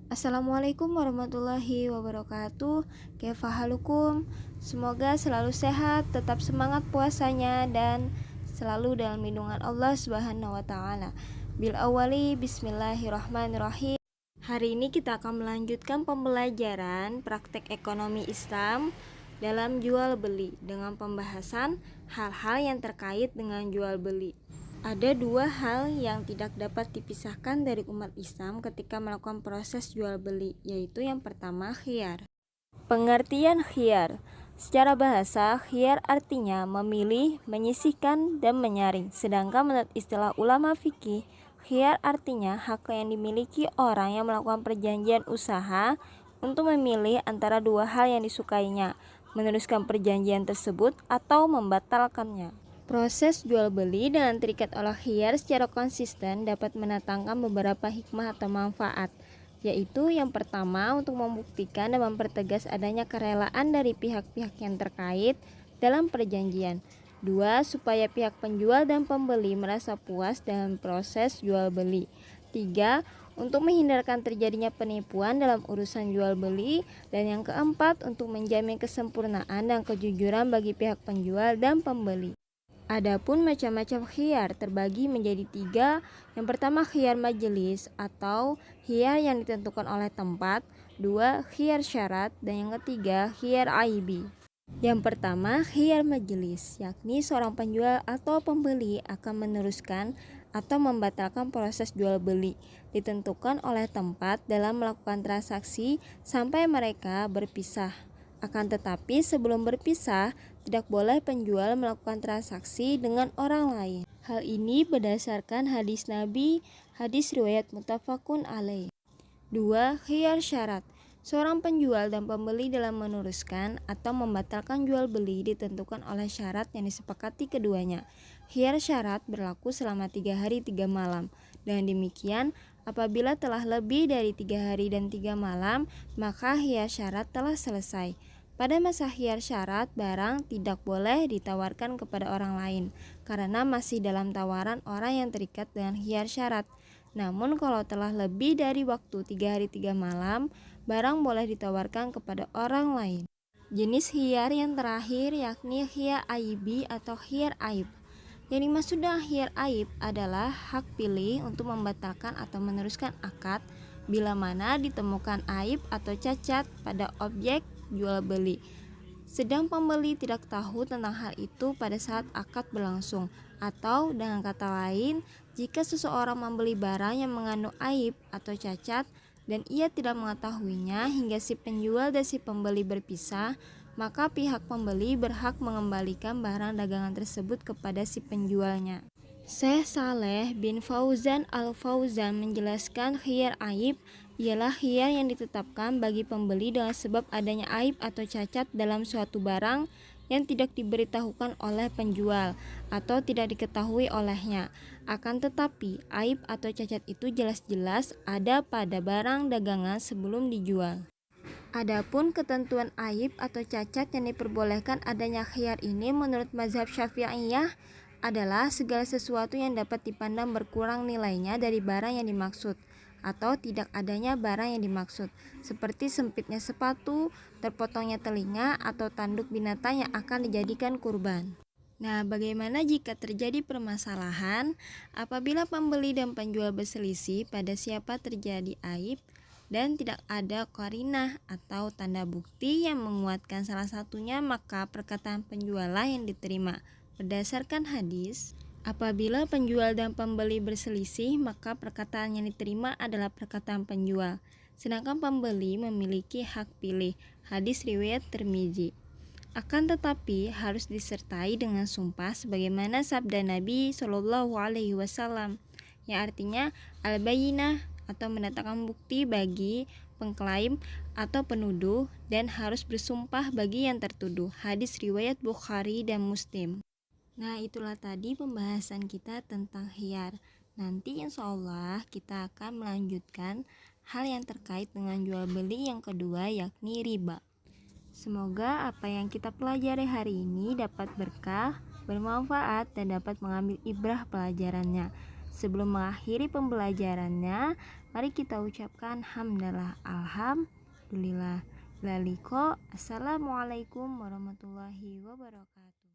Assalamualaikum warahmatullahi wabarakatuh. Kaifahalukum? Semoga selalu sehat, tetap semangat puasanya dan selalu dalam lindungan Allah Subhanahu wa taala. Bil awali bismillahirrahmanirrahim. Hari ini kita akan melanjutkan pembelajaran praktek ekonomi Islam dalam jual beli dengan pembahasan hal-hal yang terkait dengan jual beli. Ada dua hal yang tidak dapat dipisahkan dari umat Islam ketika melakukan proses jual beli, yaitu yang pertama khiyar. Pengertian khiyar. Secara bahasa, khiyar artinya memilih, menyisihkan, dan menyaring. Sedangkan menurut istilah ulama fikih, khiyar artinya hak yang dimiliki orang yang melakukan perjanjian usaha untuk memilih antara dua hal yang disukainya, meneruskan perjanjian tersebut atau membatalkannya. Proses jual beli dengan terikat oleh khiyar secara konsisten dapat mendatangkan beberapa hikmah atau manfaat, yaitu yang pertama untuk membuktikan dan mempertegas adanya kerelaan dari pihak-pihak yang terkait dalam perjanjian. Dua, supaya pihak penjual dan pembeli merasa puas dalam proses jual beli. Tiga, untuk menghindarkan terjadinya penipuan dalam urusan jual beli. Dan yang keempat, untuk menjamin kesempurnaan dan kejujuran bagi pihak penjual dan pembeli. Adapun macam-macam khiyar terbagi menjadi tiga. Yang pertama khiyar majelis atau khiyar yang ditentukan oleh tempat. Dua, khiyar syarat. Dan yang ketiga, khiyar aibi. Yang pertama khiyar majelis, yakni seorang penjual atau pembeli akan meneruskan atau membatalkan proses jual beli ditentukan oleh tempat dalam melakukan transaksi sampai mereka berpisah. Akan tetapi sebelum berpisah, tidak boleh penjual melakukan transaksi dengan orang lain. Hal ini berdasarkan hadis Nabi, hadis riwayat muttafaqun alaih. 2. Khiyar syarat. Seorang penjual dan pembeli dalam meneruskan atau membatalkan jual beli ditentukan oleh syarat yang disepakati keduanya. Khiyar syarat berlaku selama 3 hari 3 malam. Dengan demikian, apabila telah lebih dari 3 hari dan 3 malam, maka khiyar syarat telah selesai. Pada masa khiyar syarat, barang tidak boleh ditawarkan kepada orang lain, karena masih dalam tawaran orang yang terikat dengan khiyar syarat. Namun kalau telah lebih dari waktu 3 hari 3 malam, barang boleh ditawarkan kepada orang lain. Jenis khiyar yang terakhir yakni khiyar aibi atau khiyar aib. Yang dimaksud dengan khiyar aib adalah hak pilih untuk membatalkan atau meneruskan akad bila mana ditemukan aib atau cacat pada objek jual beli. Sedang pembeli tidak tahu tentang hal itu pada saat akad berlangsung, atau dengan kata lain, jika seseorang membeli barang yang mengandung aib atau cacat dan ia tidak mengetahuinya hingga si penjual dan si pembeli berpisah, maka pihak pembeli berhak mengembalikan barang dagangan tersebut kepada si penjualnya. Syekh Saleh bin Fauzan Al-Fauzan menjelaskan khiyar aib ialah khiyar yang ditetapkan bagi pembeli dengan sebab adanya aib atau cacat dalam suatu barang yang tidak diberitahukan oleh penjual atau tidak diketahui olehnya. Akan tetapi, aib atau cacat itu jelas-jelas ada pada barang dagangan sebelum dijual. Adapun ketentuan aib atau cacat yang diperbolehkan adanya khiyar ini menurut mazhab Syafi'iyah adalah segala sesuatu yang dapat dipandang berkurang nilainya dari barang yang dimaksud atau tidak adanya barang yang dimaksud, seperti sempitnya sepatu, terpotongnya telinga, atau tanduk binatang yang akan dijadikan kurban. Nah, bagaimana jika terjadi permasalahan apabila pembeli dan penjual berselisih pada siapa terjadi aib dan tidak ada qarinah atau tanda bukti yang menguatkan salah satunya, maka perkataan penjuallah yang diterima. Berdasarkan hadis, apabila penjual dan pembeli berselisih, maka perkataan yang diterima adalah perkataan penjual, sedangkan pembeli memiliki hak pilih. Hadis riwayat Tirmizi. Akan tetapi harus disertai dengan sumpah sebagaimana sabda Nabi Shallallahu Alaihi Wasallam, yang artinya al-bayyinah atau mendatangkan bukti bagi pengklaim atau penuduh, dan harus bersumpah bagi yang tertuduh. Hadis riwayat Bukhari dan Muslim. Nah, itulah tadi pembahasan kita tentang khiyar. Nanti insya Allah kita akan melanjutkan hal yang terkait dengan jual beli yang kedua, yakni riba. Semoga apa yang kita pelajari hari ini dapat berkah, bermanfaat, dan dapat mengambil ibrah pelajarannya. Sebelum mengakhiri pembelajarannya, Mari kita ucapkan hamdalah, alhamdulillah, laliko. Assalamualaikum warahmatullahi wabarakatuh.